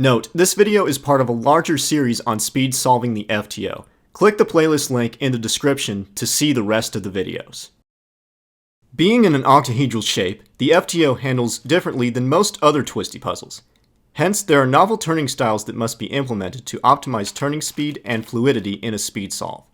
Note, this video is part of a larger series on speed solving the FTO. Click the playlist link in the description to see the rest of the videos. Being in an octahedral shape, the FTO handles differently than most other twisty puzzles. Hence, there are novel turning styles that must be implemented to optimize turning speed and fluidity in a speed solve.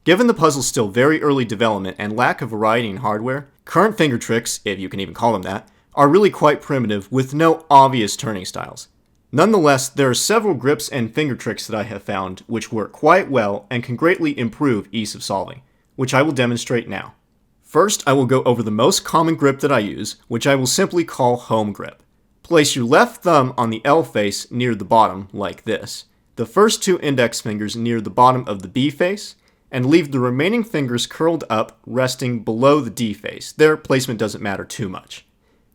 Given the puzzle's still very early development and lack of variety in hardware, current finger tricks, if you can even call them that, are really quite primitive with no obvious turning styles. Nonetheless, there are several grips and finger tricks that I have found which work quite well and can greatly improve ease of solving, which I will demonstrate now. First, I will go over the most common grip that I use, which I will simply call home grip. Place your left thumb on the L face near the bottom, like this, the first two index fingers near the bottom of the B face, and leave the remaining fingers curled up, resting below the D face. Their placement doesn't matter too much.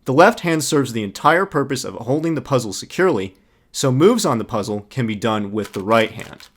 The left hand serves the entire purpose of holding the puzzle securely, so moves on the puzzle can be done with the right hand.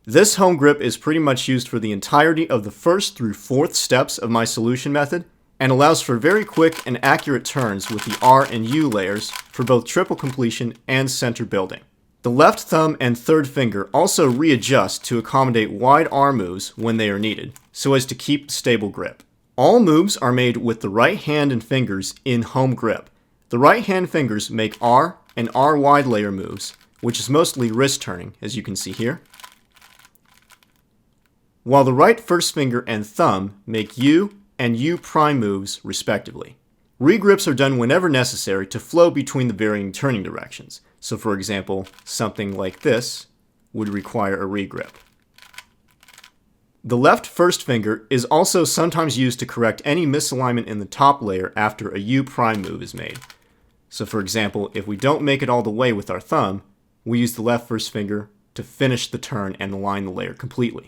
This home grip is pretty much used for the entirety of the first through fourth steps of my solution method, and allows for very quick and accurate turns with the R and U layers for both triple completion and center building. The left thumb and third finger also readjust to accommodate wide R moves when they are needed, so as to keep stable grip. All moves are made with the right hand and fingers in home grip. The right hand fingers make R and R wide layer moves, which is mostly wrist turning, as you can see here, while the right first finger and thumb make U and U prime moves respectively. Regrips are done whenever necessary to flow between the varying turning directions. So for example, something like this would require a regrip. The left first finger is also sometimes used to correct any misalignment in the top layer after a U prime move is made. So for example, if we don't make it all the way with our thumb, we use the left first finger to finish the turn and align the layer completely.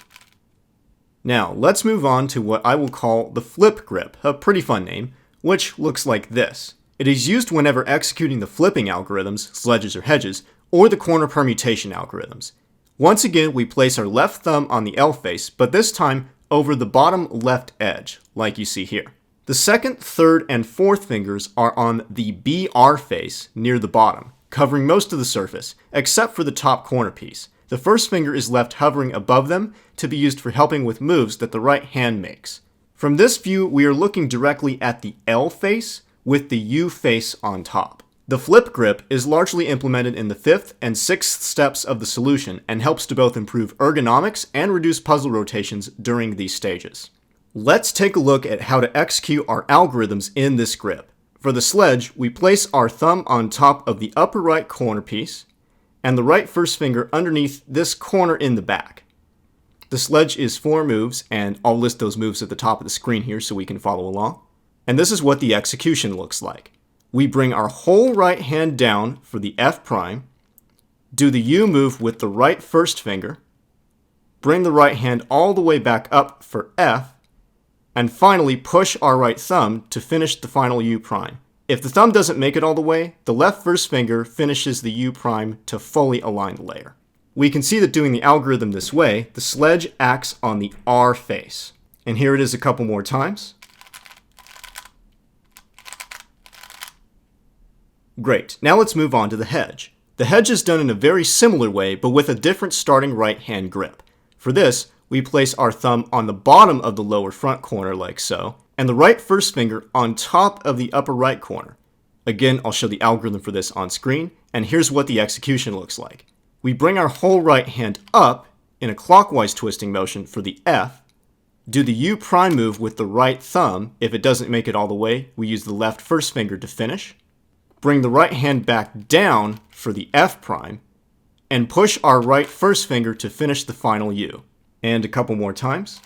Now, let's move on to what I will call the flip grip, a pretty fun name, which looks like this. It is used whenever executing the flipping algorithms, sledges or hedges, or the corner permutation algorithms. Once again, we place our left thumb on the L face, but this time over the bottom left edge, like you see here. The second, third, and fourth fingers are on the BR face near the bottom, covering most of the surface, except for the top corner piece. The first finger is left hovering above them to be used for helping with moves that the right hand makes. From this view, we are looking directly at the L face with the U face on top. The flip grip is largely implemented in the fifth and sixth steps of the solution and helps to both improve ergonomics and reduce puzzle rotations during these stages. Let's take a look at how to execute our algorithms in this grip. For the sledge, we place our thumb on top of the upper right corner piece and the right first finger underneath this corner in the back. The sledge is 4 moves, and I'll list those moves at the top of the screen here so we can follow along. And this is what the execution looks like. We bring our whole right hand down for the F prime, do the U move with the right first finger, bring the right hand all the way back up for F, and finally push our right thumb to finish the final U prime. If the thumb doesn't make it all the way, the left first finger finishes the U prime to fully align the layer. We can see that doing the algorithm this way, the sledge acts on the R face. And here it is a couple more times. Great, now let's move on to the hedge. The hedge is done in a very similar way, but with a different starting right hand grip. For this, we place our thumb on the bottom of the lower front corner like so, and the right first finger on top of the upper right corner. Again, I'll show the algorithm for this on screen, and here's what the execution looks like. We bring our whole right hand up in a clockwise twisting motion for the F, do the U prime move with the right thumb. If it doesn't make it all the way, we use the left first finger to finish, bring the right hand back down for the F prime, and push our right first finger to finish the final U. And a couple more times.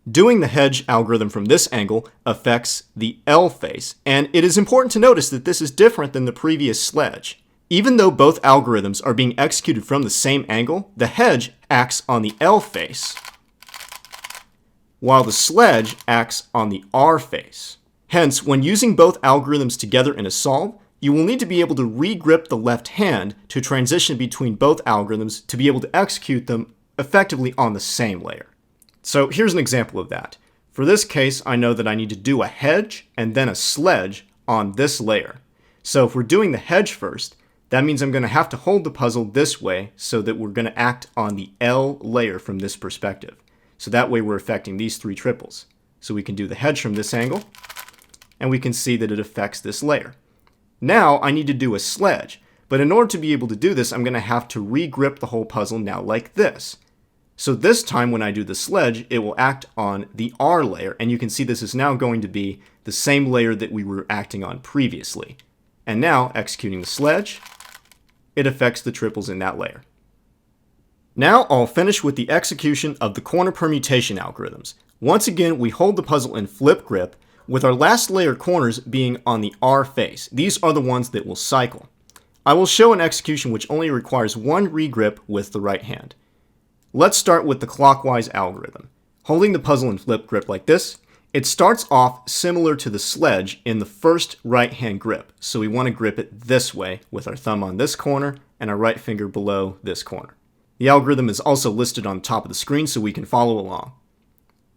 Doing the hedge algorithm from this angle affects the L face, and it is important to notice that this is different than the previous sledge. Even though both algorithms are being executed from the same angle, the hedge acts on the L face, while the sledge acts on the R face. Hence, when using both algorithms together in a solve, you will need to be able to re-grip the left hand to transition between both algorithms to be able to execute them effectively on the same layer. So here's an example of that. For this case, I know that I need to do a hedge and then a sledge on this layer. So if we're doing the hedge first, that means I'm going to have to hold the puzzle this way so that we're going to act on the L layer from this perspective. So that way we're affecting these three triples. So we can do the hedge from this angle, and we can see that it affects this layer. Now I need to do a sledge, but in order to be able to do this, I'm going to have to re-grip the whole puzzle now like this. So this time when I do the sledge, it will act on the R layer, and you can see this is now going to be the same layer that we were acting on previously. And now, executing the sledge, it affects the triples in that layer. Now I'll finish with the execution of the corner permutation algorithms. Once again, we hold the puzzle in flip grip, with our last layer corners being on the R face. These are the ones that will cycle. I will show an execution which only requires one regrip with the right hand. Let's start with the clockwise algorithm. Holding the puzzle in flip grip like this, it starts off similar to the sledge in the first right hand grip. So we want to grip it this way with our thumb on this corner and our right finger below this corner. The algorithm is also listed on the top of the screen so we can follow along.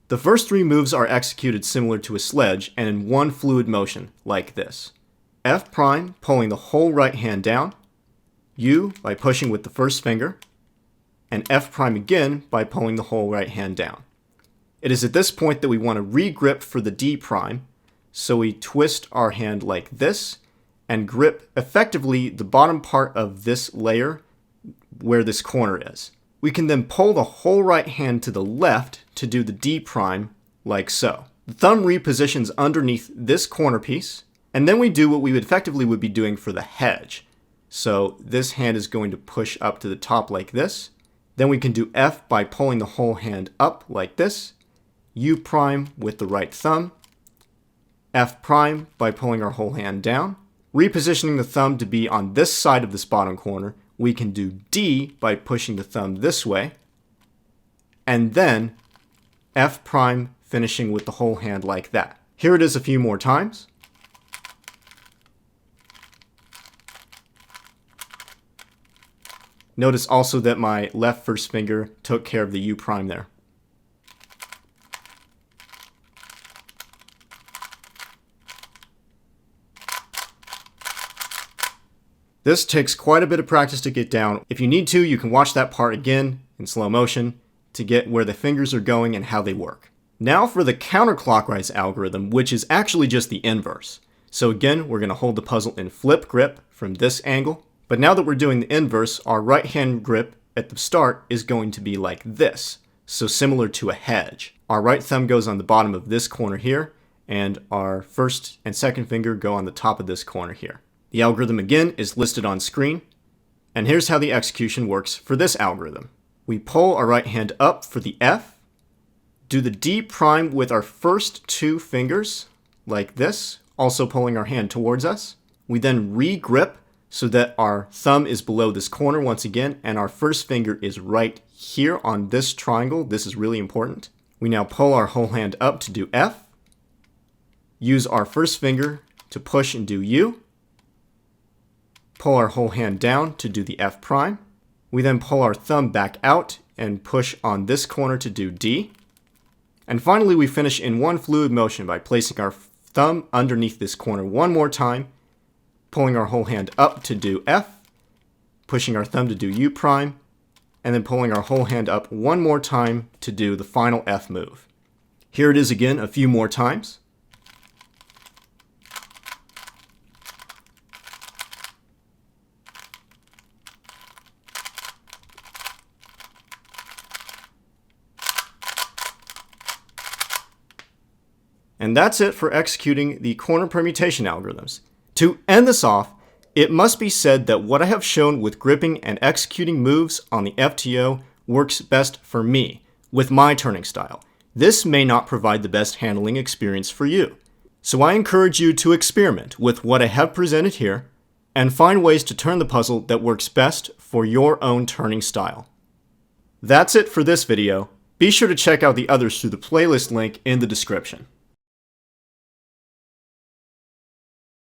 The first three moves are executed similar to a sledge and in one fluid motion, like this. F prime, pulling the whole right hand down, U by pushing with the first finger, and F prime again by pulling the whole right hand down. It is at this point that we want to re-grip for the D prime, so we twist our hand like this and grip effectively the bottom part of this layer where this corner is. We can then pull the whole right hand to the left to do the D prime, like so. The thumb repositions underneath this corner piece, and then we do what we effectively would be doing for the hedge. So this hand is going to push up to the top like this. Then we can do F by pulling the whole hand up like this, U prime with the right thumb, F prime by pulling our whole hand down. Repositioning the thumb to be on this side of this bottom corner, we can do D by pushing the thumb this way, and then F prime finishing with the whole hand like that. Here it is a few more times. Notice also that my left first finger took care of the U prime there. This takes quite a bit of practice to get down. If you need to, you can watch that part again in slow motion to get where the fingers are going and how they work. Now for the counterclockwise algorithm, which is actually just the inverse. So again, we're going to hold the puzzle in flip grip from this angle. But now that we're doing the inverse, our right hand grip at the start is going to be like this. So similar to a hedge. Our right thumb goes on the bottom of this corner here, and our first and second finger go on the top of this corner here. The algorithm again is listed on screen, and here's how the execution works for this algorithm. We pull our right hand up for the F, do the D prime with our first two fingers, like this, also pulling our hand towards us. We then re-grip so that our thumb is below this corner once again, and our first finger is right here on this triangle. This is really important. We now pull our whole hand up to do F, use our first finger to push and do U, pull our whole hand down to do the F prime. We then pull our thumb back out and push on this corner to do D. And finally, we finish in one fluid motion by placing our thumb underneath this corner one more time, pulling our whole hand up to do F, pushing our thumb to do U prime, and then pulling our whole hand up one more time to do the final F move. Here it is again a few more times. And that's it for executing the corner permutation algorithms. To end this off, it must be said that what I have shown with gripping and executing moves on the FTO works best for me, with my turning style. This may not provide the best handling experience for you. So I encourage you to experiment with what I have presented here and find ways to turn the puzzle that works best for your own turning style. That's it for this video. Be sure to check out the others through the playlist link in the description.